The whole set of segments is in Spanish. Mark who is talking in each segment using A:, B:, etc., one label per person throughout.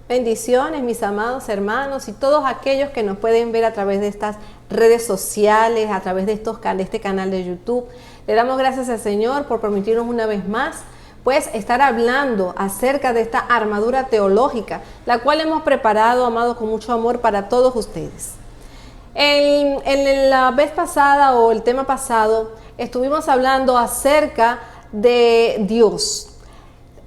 A: Bendiciones, mis amados hermanos y todos aquellos que nos pueden ver a través de estas redes sociales, a través de este canal de YouTube. Le damos gracias al Señor por permitirnos una vez más pues estar hablando acerca de esta armadura teológica, la cual hemos preparado, amado, con mucho amor para todos ustedes. En la vez pasada o el tema pasado estuvimos hablando acerca de Dios.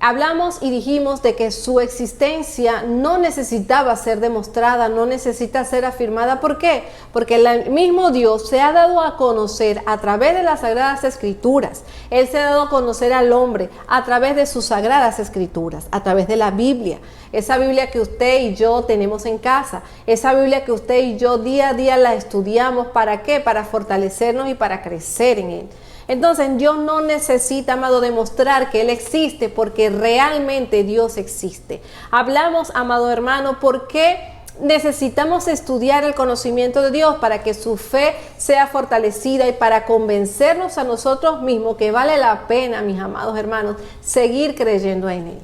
A: Hablamos y dijimos de que su existencia no necesitaba ser demostrada, no necesita ser afirmada. ¿Por qué? Porque el mismo Dios se ha dado a conocer a través de las Sagradas Escrituras. Él se ha dado a conocer al hombre a través de sus Sagradas Escrituras, a través de la Biblia. Esa Biblia que usted y yo tenemos en casa, esa Biblia que usted y yo día a día la estudiamos. ¿Para qué? Para fortalecernos y para crecer en Él. Entonces Dios no necesita, amado, demostrar que Él existe, porque realmente Dios existe. Hablamos, amado hermano, ¿por qué necesitamos estudiar el conocimiento de Dios? Para que su fe sea fortalecida y para convencernos a nosotros mismos que vale la pena, mis amados hermanos, seguir creyendo en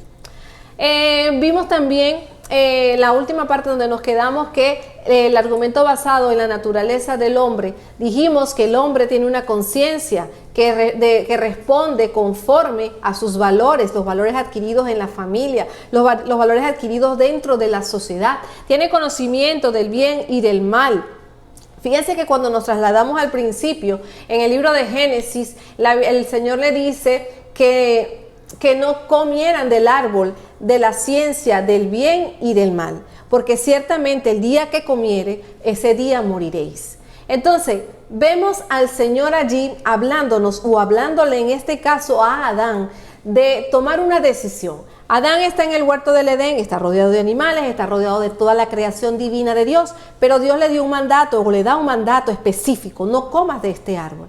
A: Él. Vimos también la última parte donde nos quedamos que el argumento basado en la naturaleza del hombre, dijimos que el hombre tiene una conciencia que responde conforme a sus valores, los valores adquiridos en la familia, los valores adquiridos dentro de la sociedad. Tiene conocimiento del bien y del mal. Fíjense que cuando nos trasladamos al principio, en el libro de Génesis, el Señor le dice que no comieran del árbol de la ciencia del bien y del mal, porque ciertamente el día que comiere, ese día moriréis. Entonces, vemos al Señor allí hablándonos, o hablándole en este caso a Adán, de tomar una decisión. Adán está en el huerto del Edén, está rodeado de animales, está rodeado de toda la creación divina de Dios, pero Dios le dio un mandato, o le da un mandato específico: no comas de este árbol.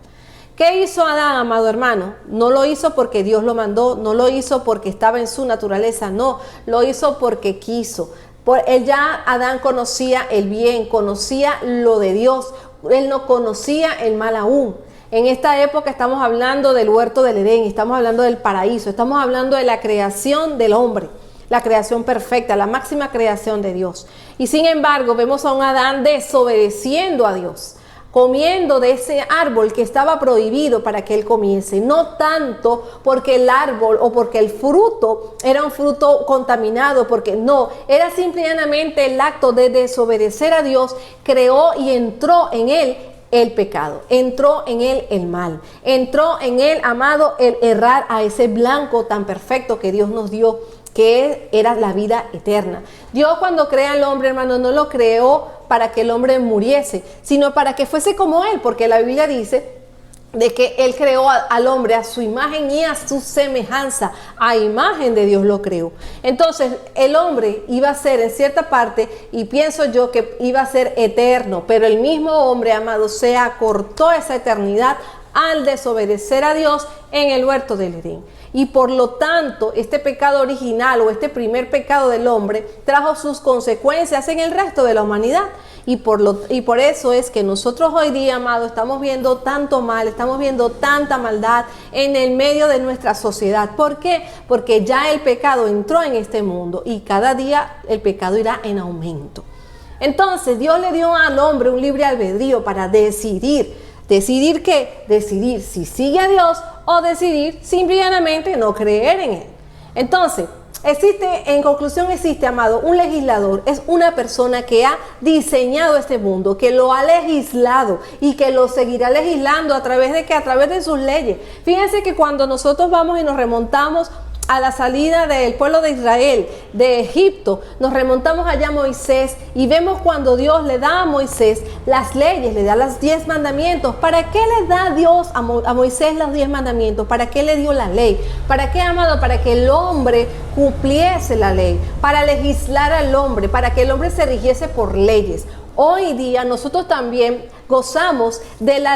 A: ¿Qué hizo Adán, amado hermano? No lo hizo porque Dios lo mandó, no lo hizo porque estaba en su naturaleza, no, lo hizo porque quiso. Adán conocía el bien, conocía lo de Dios, él no conocía el mal aún. En esta época estamos hablando del huerto del Edén, estamos hablando del paraíso, estamos hablando de la creación del hombre, la creación perfecta, la máxima creación de Dios. Y sin embargo, vemos a un Adán desobedeciendo a Dios, comiendo de ese árbol que estaba prohibido para que él comiese. No tanto porque el árbol o porque el fruto era un fruto contaminado, porque no, era simplemente el acto de desobedecer a Dios, creó y entró en él el pecado, entró en él el mal, entró en él, amado, el errar a ese blanco tan perfecto que Dios nos dio, que era la vida eterna. Dios, cuando crea al hombre, hermano, no lo creó para que el hombre muriese, sino para que fuese como Él, porque la Biblia dice de que Él creó al hombre a su imagen y a su semejanza, a imagen de Dios lo creó. Entonces el hombre iba a ser en cierta parte, y pienso yo que iba a ser eterno, pero el mismo hombre, amado, se acortó esa eternidad al desobedecer a Dios en el huerto del Edén. Y por lo tanto, este pecado original o este primer pecado del hombre trajo sus consecuencias en el resto de la humanidad. Y por eso es que nosotros hoy día, amado, estamos viendo tanto mal, estamos viendo tanta maldad en el medio de nuestra sociedad. ¿Por qué? Porque ya el pecado entró en este mundo y cada día el pecado irá en aumento. Entonces Dios le dio al hombre un libre albedrío para decidir. ¿Decidir qué? Decidir si sigue a Dios o decidir simplemente no creer en Él. Entonces, en conclusión, existe, amado, un legislador. Es una persona que ha diseñado este mundo, que lo ha legislado y que lo seguirá legislando a través de ¿qué? A través de sus leyes. Fíjense que cuando nosotros vamos y nos remontamos a la salida del pueblo de Israel de Egipto, nos remontamos allá a Moisés y vemos cuando Dios le da a Moisés las leyes, le da los 10 mandamientos. ¿Para qué le da Dios a Moisés los 10 mandamientos? ¿Para qué le dio la ley? ¿Para qué, amado? Para que el hombre cumpliese la ley, para legislar al hombre, para que el hombre se rigiese por leyes. Hoy día nosotros también gozamos de la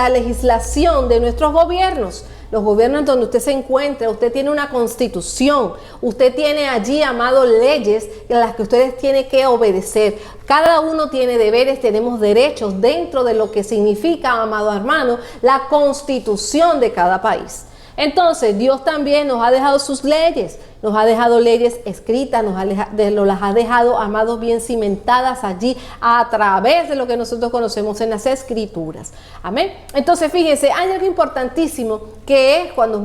A: legislación de nuestros gobiernos. Los gobiernos donde usted se encuentra, usted tiene una constitución, usted tiene allí, amado, leyes a las que ustedes tienen que obedecer. Cada uno tiene deberes, tenemos derechos dentro de lo que significa, amado hermano, la constitución de cada país. Entonces Dios también nos ha dejado sus leyes Nos ha dejado leyes escritas, las ha dejado, amados, bien cimentadas allí a través de lo que nosotros conocemos en las Escrituras. Amén. Entonces, fíjense, hay algo importantísimo que es cuando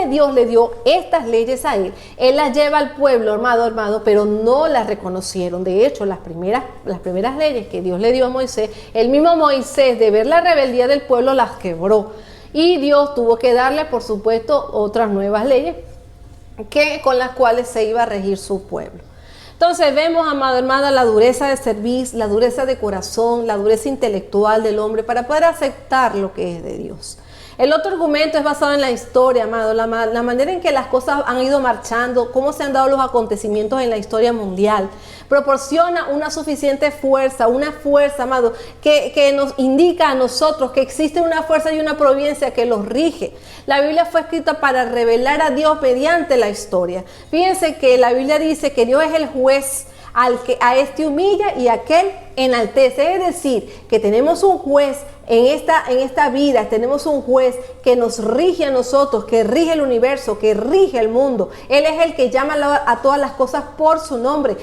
A: Dios le dio estas leyes a él las lleva al pueblo, amado, pero no las reconocieron. De hecho, las primeras leyes que Dios le dio a Moisés, el mismo Moisés, de ver la rebeldía del pueblo, las quebró. Y Dios tuvo que darle, por supuesto, otras nuevas leyes con las cuales se iba a regir su pueblo. Entonces vemos, amado hermano, la dureza de servicio, la dureza de corazón, la dureza intelectual del hombre para poder aceptar lo que es de Dios. El otro argumento es basado en la historia, amado, la manera en que las cosas han ido marchando, cómo se han dado los acontecimientos en la historia mundial. Proporciona una suficiente fuerza, amado, que nos indica a nosotros que existe una fuerza y una providencia que los rige. La Biblia fue escrita para revelar a Dios mediante la historia. Fíjense que la Biblia dice que Dios es el juez al que a este humilla y a aquel enaltece. Es decir, que tenemos un juez en esta vida, tenemos un juez que nos rige a nosotros, que rige el universo, que rige el mundo. Él es el que llama a todas las cosas por su nombre.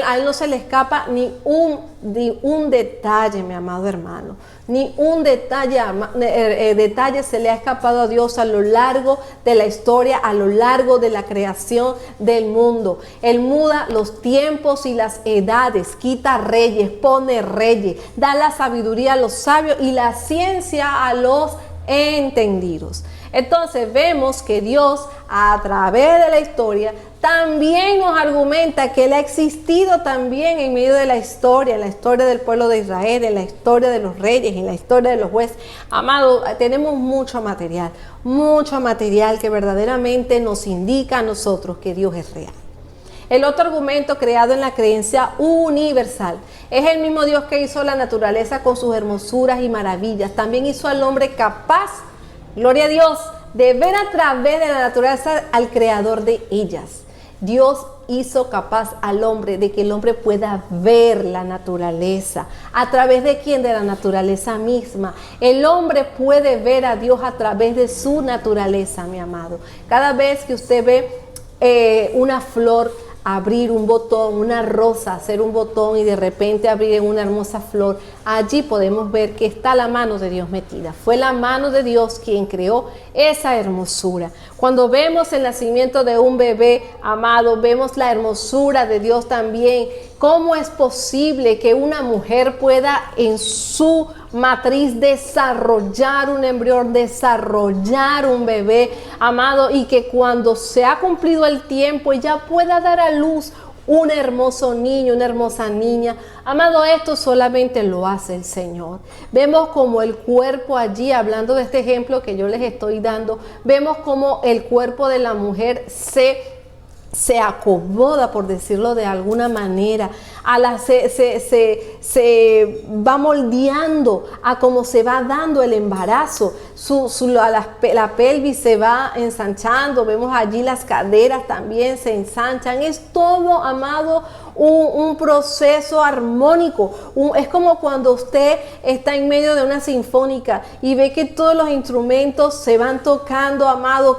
A: A él no se le escapa ni un detalle, mi amado hermano. Ni un detalle se le ha escapado a Dios a lo largo de la historia, a lo largo de la creación del mundo. Él muda los tiempos y las edades, quita reyes, pone reyes, da la sabiduría a los sabios y la ciencia a los entendidos. Entonces vemos que Dios, a través de la historia, también nos argumenta que Él ha existido también en medio de la historia del pueblo de Israel, en la historia de los reyes, en la historia de los jueces. Amado, tenemos mucho material que verdaderamente nos indica a nosotros que Dios es real. El otro argumento creado en la creencia universal es el mismo Dios que hizo la naturaleza con sus hermosuras y maravillas. También hizo al hombre capaz, gloria a Dios, de ver a través de la naturaleza al creador de ellas. Dios hizo capaz al hombre de que el hombre pueda ver la naturaleza. ¿A través de quién? De la naturaleza misma. El hombre puede ver a Dios a través de su naturaleza, mi amado. Cada vez que usted ve una flor abrir un botón, una rosa hacer un botón y de repente abrir en una hermosa flor, allí podemos ver que está la mano de Dios metida. Fue la mano de Dios quien creó esa hermosura. Cuando vemos el nacimiento de un bebé, amado, vemos la hermosura de Dios también. ¿Cómo es posible que una mujer pueda en su matriz desarrollar un embrión, desarrollar un bebé, amado, y que cuando se ha cumplido el tiempo ella pueda dar a luz un hermoso niño, una hermosa niña? Amado, esto solamente lo hace el Señor. Vemos como el cuerpo allí, hablando de este ejemplo que yo les estoy dando, vemos como el cuerpo de la mujer se acomoda, por decirlo de alguna manera, se va moldeando a cómo se va dando el embarazo. La pelvis se va ensanchando, vemos allí las caderas también se ensanchan. Es todo, amado, un proceso armónico. Es como cuando usted está en medio de una sinfónica y ve que todos los instrumentos se van tocando, amado,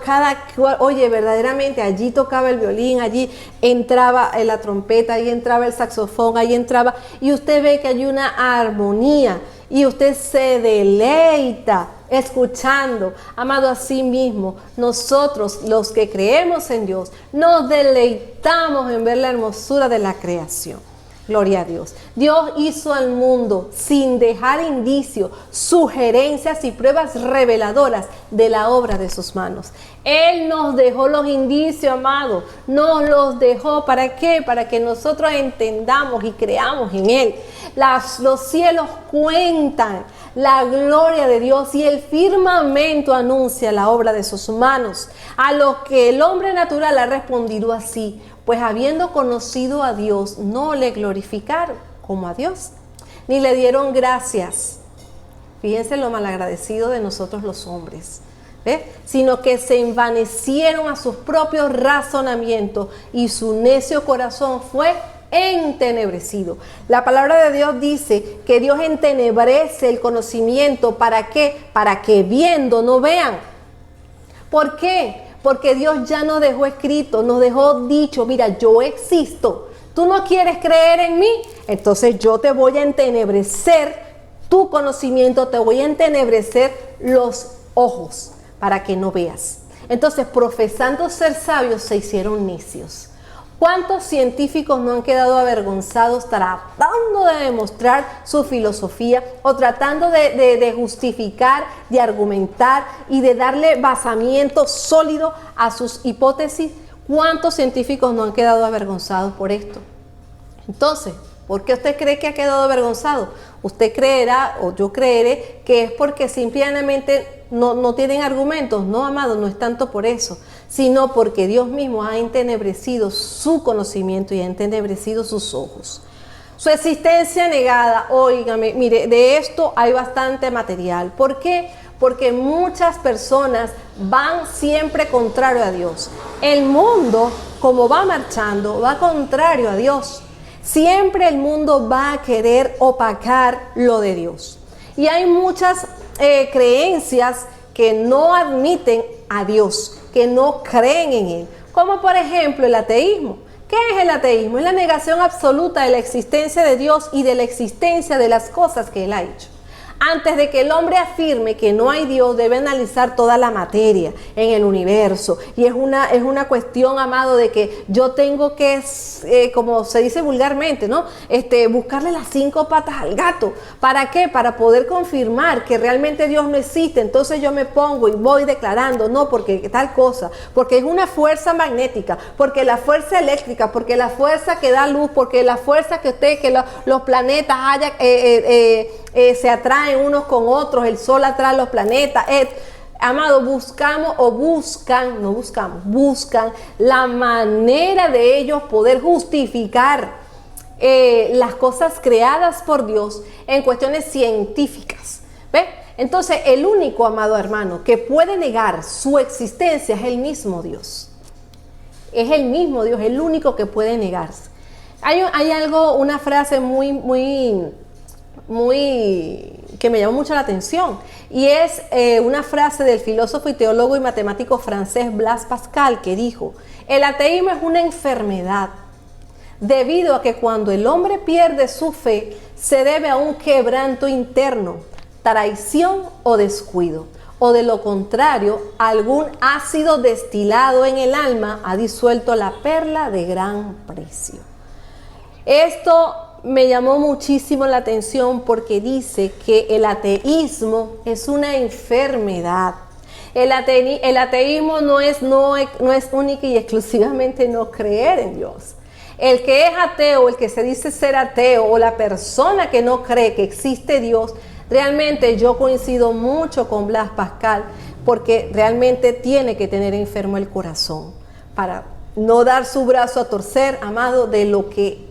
A: oye, verdaderamente allí tocaba el violín, allí entraba la trompeta, ahí entraba el saxofón, ahí entraba, y usted ve que hay una armonía y usted se deleita escuchando. Amado, así mismo nosotros, los que creemos en Dios, nos deleitamos en ver la hermosura de la creación. Gloria a Dios. Dios hizo al mundo sin dejar indicios, sugerencias y pruebas reveladoras de la obra de sus manos. Él nos dejó los indicios, amado. Nos los dejó. ¿Para qué? Para que nosotros entendamos y creamos en Él. Los cielos cuentan la gloria de Dios y el firmamento anuncia la obra de sus manos. A lo que el hombre natural ha respondido así: pues habiendo conocido a Dios, no le glorificaron como a Dios, ni le dieron gracias. Fíjense lo malagradecido de nosotros los hombres, sino que se envanecieron a sus propios razonamientos y su necio corazón fue entenebrecido. La palabra de Dios dice que Dios entenebrece el conocimiento. ¿Para qué? Para que viendo no vean. ¿Por qué? Porque Dios ya nos dejó escrito, nos dejó dicho, mira, yo existo. Tú no quieres creer en mí, entonces yo te voy a entenebrecer tu conocimiento, te voy a entenebrecer los ojos para que no veas. Entonces, profesando ser sabios, se hicieron necios. ¿Cuántos científicos no han quedado avergonzados tratando de demostrar su filosofía o tratando de justificar, de argumentar y de darle basamiento sólido a sus hipótesis? ¿Cuántos científicos no han quedado avergonzados por esto? Entonces, ¿por qué usted cree que ha quedado avergonzado? Usted creerá, o yo creeré, que es porque simplemente no tienen argumentos. No, amado, no es tanto por eso, sino porque Dios mismo ha entenebrecido su conocimiento y ha entenebrecido sus ojos. Su existencia negada, óigame, mire, de esto hay bastante material. ¿Por qué? Porque muchas personas van siempre contrario a Dios. El mundo, como va marchando, va contrario a Dios. Siempre el mundo va a querer opacar lo de Dios. Y hay muchas creencias que no admiten a Dios, que no creen en Él. Como por ejemplo el ateísmo. ¿Qué es el ateísmo? Es la negación absoluta de la existencia de Dios y de la existencia de las cosas que Él ha hecho. Antes de que el hombre afirme que no hay Dios, debe analizar toda la materia en el universo. Y es una cuestión, amado, de que yo tengo que, como se dice vulgarmente, ¿no? Buscarle las 5 patas al gato. ¿Para qué? Para poder confirmar que realmente Dios no existe. Entonces yo me pongo y voy declarando, no, porque tal cosa, porque es una fuerza magnética, porque la fuerza eléctrica, porque la fuerza que da luz, porque la fuerza que los planetas se atraen unos con otros, el sol atrae los planetas. Amado, buscan la manera de ellos poder justificar las cosas creadas por Dios en cuestiones científicas. ¿Ve? Entonces, el único, amado hermano, que puede negar su existencia es el mismo Dios. Es el mismo Dios, el único que puede negarse. Hay algo, una frase muy que me llamó mucho la atención, y es una frase del filósofo y teólogo y matemático francés Blaise Pascal, que dijo: el ateísmo es una enfermedad debido a que cuando el hombre pierde su fe se debe a un quebranto interno, traición o descuido, o de lo contrario algún ácido destilado en el alma ha disuelto la perla de gran precio. Esto me llamó muchísimo la atención porque dice que el ateísmo es una enfermedad. El ateísmo no es única y exclusivamente no creer en Dios. El que es ateo, el que se dice ser ateo, o la persona que no cree que existe Dios, realmente yo coincido mucho con Blaise Pascal, porque realmente tiene que tener enfermo el corazón para no dar su brazo a torcer, amado, de lo que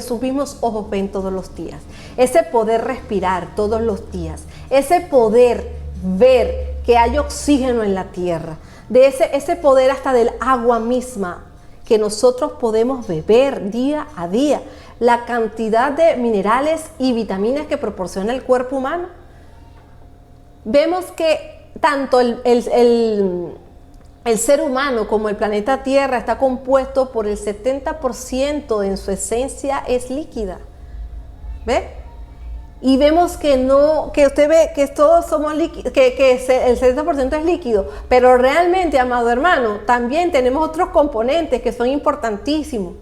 A: sus mismos ojos ven todos los días. Ese poder respirar todos los días, ese poder ver que hay oxígeno en la tierra, de ese poder hasta del agua misma que nosotros podemos beber día a día, la cantidad de minerales y vitaminas que proporciona el cuerpo humano. Vemos que tanto el ser humano como el planeta Tierra está compuesto por el 70% en su esencia es líquida. ¿Ve? Y vemos que usted ve que todos somos líquidos, que el 70% es líquido, pero realmente, amado hermano, también tenemos otros componentes que son importantísimos.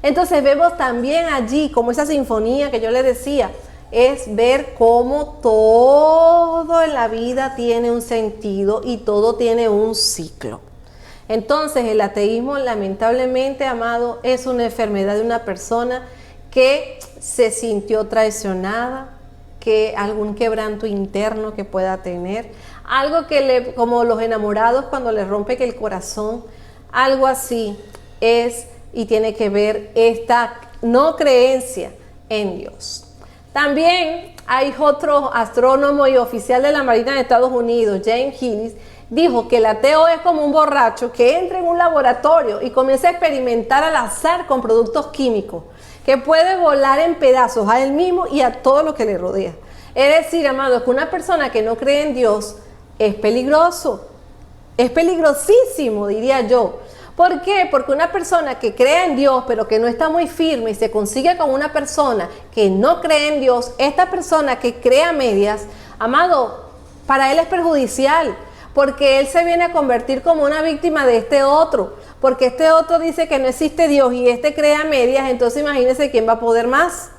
A: Entonces vemos también allí, como esa sinfonía que yo le decía, es ver cómo todo en la vida tiene un sentido y todo tiene un ciclo. Entonces el ateísmo, lamentablemente, amado, es una enfermedad de una persona que se sintió traicionada, que algún quebranto interno que pueda tener, algo que como los enamorados cuando les rompe el corazón, algo así es y tiene que ver esta no creencia en Dios. También hay otro astrónomo y oficial de la Marina de Estados Unidos, James Hillis, dijo que el ateo es como un borracho que entra en un laboratorio y comienza a experimentar al azar con productos químicos, que puede volar en pedazos a él mismo y a todo lo que le rodea. Es decir, amado, que una persona que no cree en Dios es peligroso. Es peligrosísimo, diría yo. ¿Por qué? Porque una persona que cree en Dios, pero que no está muy firme y se consigue con una persona que no cree en Dios, esta persona que cree a medias, amado, para él es perjudicial, porque él se viene a convertir como una víctima de este otro, porque este otro dice que no existe Dios y este cree a medias, entonces imagínense quién va a poder más.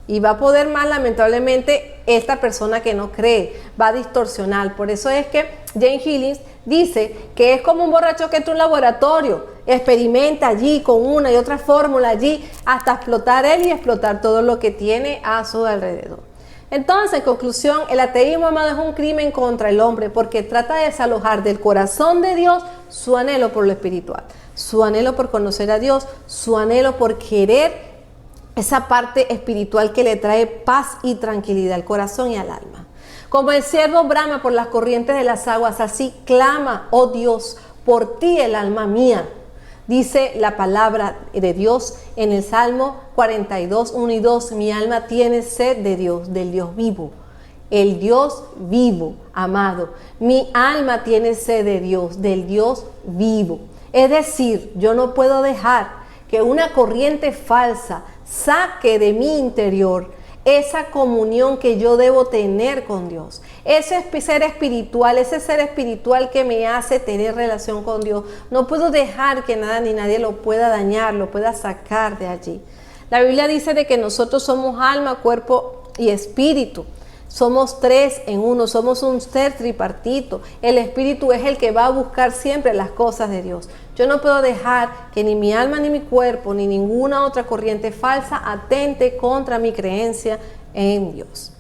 A: Y va a poder más, lamentablemente, esta persona que no cree, va a distorsionar. Por eso es que Jane Hillings dice que es como un borracho que entra a un laboratorio, experimenta allí con una y otra fórmula allí, hasta explotar él y explotar todo lo que tiene a su alrededor. Entonces, en conclusión, el ateísmo, amado, es un crimen contra el hombre, porque trata de desalojar del corazón de Dios su anhelo por lo espiritual, su anhelo por conocer a Dios, su anhelo por querer esa parte espiritual que le trae paz y tranquilidad al corazón y al alma. Como el ciervo brama por las corrientes de las aguas, así clama, oh Dios, por ti el alma mía. Dice la palabra de Dios en el Salmo 42, 1 y 2, mi alma tiene sed de Dios, del Dios vivo. El Dios vivo, amado. Mi alma tiene sed de Dios, del Dios vivo. Es decir, yo no puedo dejar que una corriente falsa saque de mi interior esa comunión que yo debo tener con Dios, ese ser espiritual que me hace tener relación con Dios. No puedo dejar que nada ni nadie lo pueda dañar, lo pueda sacar de allí. La Biblia dice de que nosotros somos alma, cuerpo y espíritu. Somos tres en uno, somos un ser tripartito. El espíritu es el que va a buscar siempre las cosas de Dios. Yo no puedo dejar que ni mi alma, ni mi cuerpo, ni ninguna otra corriente falsa atente contra mi creencia en Dios.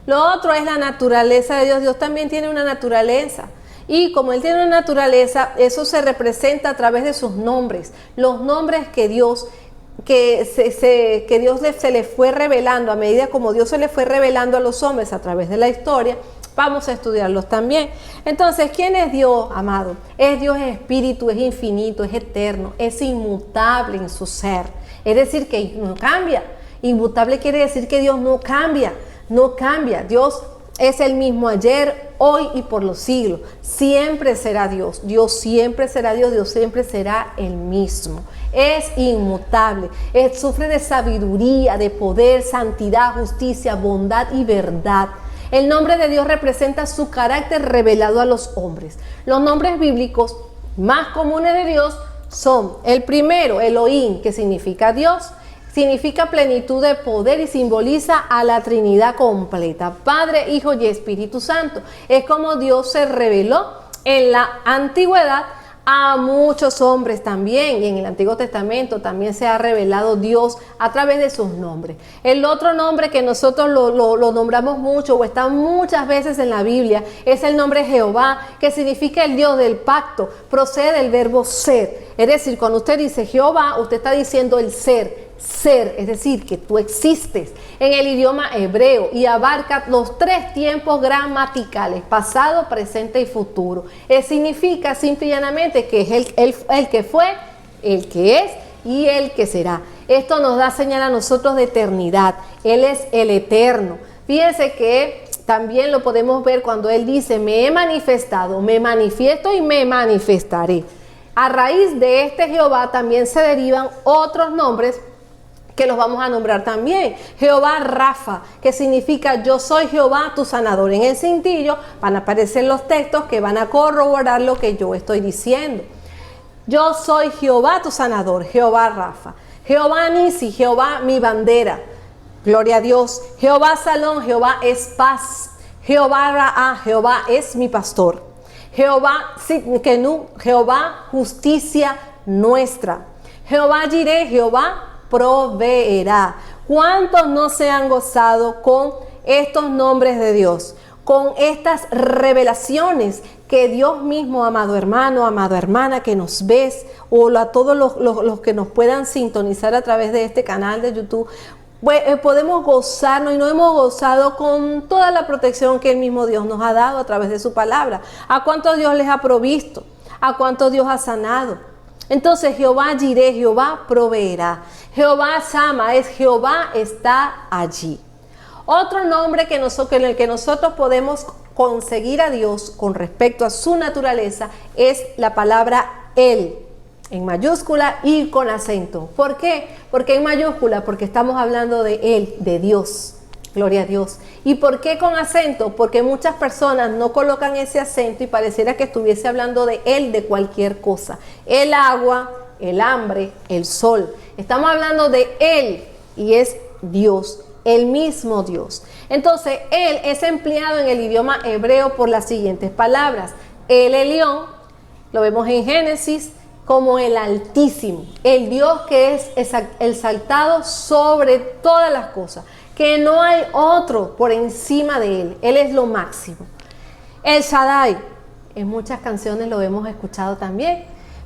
A: Lo otro es la naturaleza de Dios. Dios también tiene una naturaleza. Y como Él tiene una naturaleza, eso se representa a través de sus nombres. Los nombres que Dios se le fue revelando, a medida como Dios se le fue revelando a los hombres a través de la historia, vamos a estudiarlos también. Entonces, ¿quién es Dios, amado? Dios es espíritu, es infinito, es eterno, es inmutable en su ser. Es decir, que no cambia. Inmutable quiere decir que Dios no cambia, no cambia. Dios es el mismo ayer, hoy y por los siglos. Siempre será Dios. Dios siempre será Dios. Dios siempre será el mismo. Es inmutable. Sufre de sabiduría, de poder, santidad, justicia, bondad y verdad. El nombre de Dios representa su carácter revelado a los hombres. Los nombres bíblicos más comunes de Dios son el primero, Elohim, que significa Dios. Significa plenitud de poder y simboliza a la Trinidad completa, Padre, Hijo y Espíritu Santo. Es como Dios se reveló en la antigüedad a muchos hombres también, y en el Antiguo Testamento también se ha revelado Dios a través de sus nombres. El otro nombre que nosotros lo nombramos mucho o está muchas veces en la Biblia es el nombre Jehová, que significa el Dios del pacto. Procede del verbo ser, es decir, cuando usted dice Jehová, usted está diciendo el ser, es decir, que tú existes en el idioma hebreo y abarca los tres tiempos gramaticales, pasado, presente y futuro. Significa simple y llanamente que es el que fue, el que es y el que será. Esto nos da señal a nosotros de eternidad. Él es el eterno. Fíjense que también lo podemos ver cuando Él dice, me he manifestado, me manifiesto y me manifestaré. A raíz de este Jehová también se derivan otros nombres que los vamos a nombrar también. Jehová Rafa, que significa yo soy Jehová tu sanador. En el cintillo van a aparecer los textos que van a corroborar lo que yo estoy diciendo. Yo soy Jehová tu sanador, Jehová Rafa. Jehová Nisi, Jehová mi bandera. Gloria a Dios. Jehová Salón, Jehová es paz. Jehová Raá, Jehová es mi pastor. Jehová Sidkenu, Jehová justicia nuestra. Jehová Jireh, Jehová proveerá. ¿Cuántos no se han gozado con estos nombres de Dios? Con estas revelaciones que Dios mismo, amado hermano, amada hermana, que nos ves, o a todos los que nos puedan sintonizar a través de este canal de YouTube, podemos gozarnos y nos hemos gozado con toda la protección que el mismo Dios nos ha dado a través de su palabra. ¿A cuántos Dios les ha provisto? ¿A cuántos Dios ha sanado? Entonces Jehová Jireh, Jehová proveerá. Jehová Sama es Jehová está allí. Otro nombre en el que nosotros podemos conseguir a Dios con respecto a su naturaleza es la palabra Él, en mayúscula y con acento. ¿Por qué? Porque en mayúscula, porque estamos hablando de Él, de Dios. Gloria a Dios. ¿Y por qué con acento? Porque muchas personas no colocan ese acento y pareciera que estuviese hablando de Él, de cualquier cosa. El agua, el hambre, el sol. Estamos hablando de Él y es Dios, el mismo Dios. Entonces, Él es empleado en el idioma hebreo por las siguientes palabras. El Elión, lo vemos en Génesis, como el Altísimo, el Dios que es exaltado sobre todas las cosas, que no hay otro por encima de Él. Él es lo máximo. El Shaddai, en muchas canciones lo hemos escuchado también.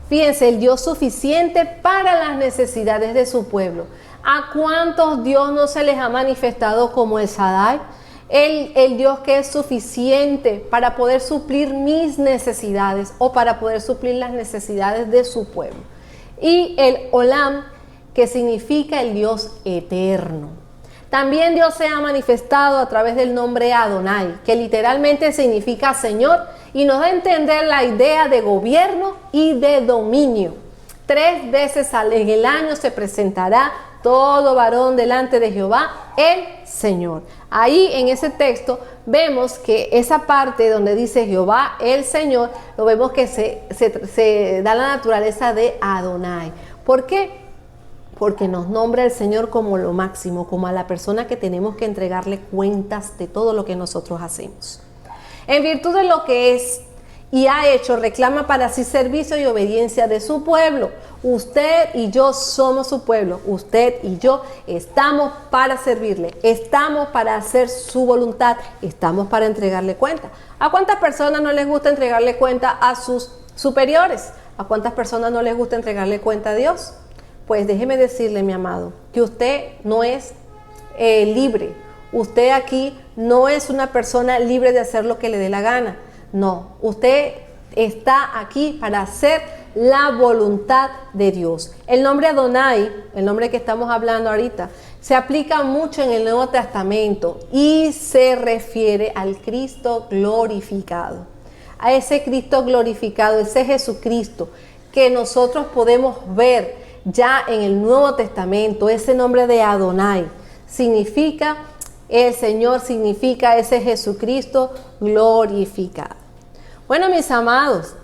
A: Fíjense, el Dios suficiente para las necesidades de su pueblo. ¿A cuántos Dios no se les ha manifestado como el Shaddai? El Dios que es suficiente para poder suplir mis necesidades o para poder suplir las necesidades de su pueblo. Y el Olam, que significa el Dios eterno. También Dios se ha manifestado a través del nombre Adonai, que literalmente significa Señor, y nos da a entender la idea de gobierno y de dominio. 3 veces en el año se presentará todo varón delante de Jehová, el Señor. Ahí en ese texto vemos que esa parte donde dice Jehová, el Señor, lo vemos que se da la naturaleza de Adonai. ¿Por qué? Porque nos nombra el Señor como lo máximo, como a la persona que tenemos que entregarle cuentas de todo lo que nosotros hacemos. En virtud de lo que es y ha hecho, reclama para sí servicio y obediencia de su pueblo. Usted y yo somos su pueblo. Usted y yo estamos para servirle. Estamos para hacer su voluntad. Estamos para entregarle cuenta. ¿A cuántas personas no les gusta entregarle cuenta a sus superiores? ¿A cuántas personas no les gusta entregarle cuenta a Dios? Pues déjeme decirle, mi amado, que usted no es libre. Usted aquí no es una persona libre de hacer lo que le dé la gana. No, usted está aquí para hacer la voluntad de Dios. El nombre Adonai, el nombre que estamos hablando ahorita, se aplica mucho en el Nuevo Testamento y se refiere al Cristo glorificado. A ese Cristo glorificado, ese Jesucristo que nosotros podemos ver ya en el Nuevo Testamento. Ese nombre de Adonai significa el Señor, significa ese Jesucristo glorificado. Bueno, mis amados,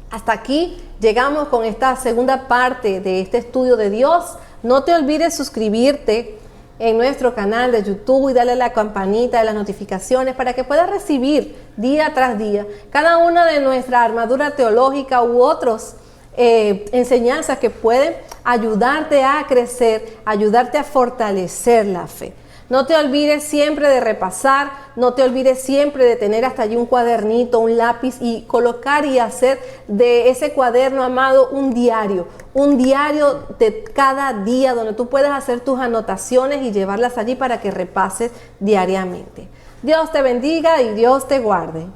A: hasta aquí llegamos con esta segunda parte de este estudio de Dios. No te olvides suscribirte en nuestro canal de YouTube y darle a la campanita de las notificaciones para que puedas recibir día tras día cada una de nuestra armadura teológica u otros enseñanzas que pueden ayudarte a crecer, ayudarte a fortalecer la fe. No te olvides siempre de repasar, no te olvides siempre de tener hasta allí un cuadernito, un lápiz y colocar y hacer de ese cuaderno, amado, un diario de cada día donde tú puedas hacer tus anotaciones y llevarlas allí para que repases diariamente. Dios te bendiga y Dios te guarde.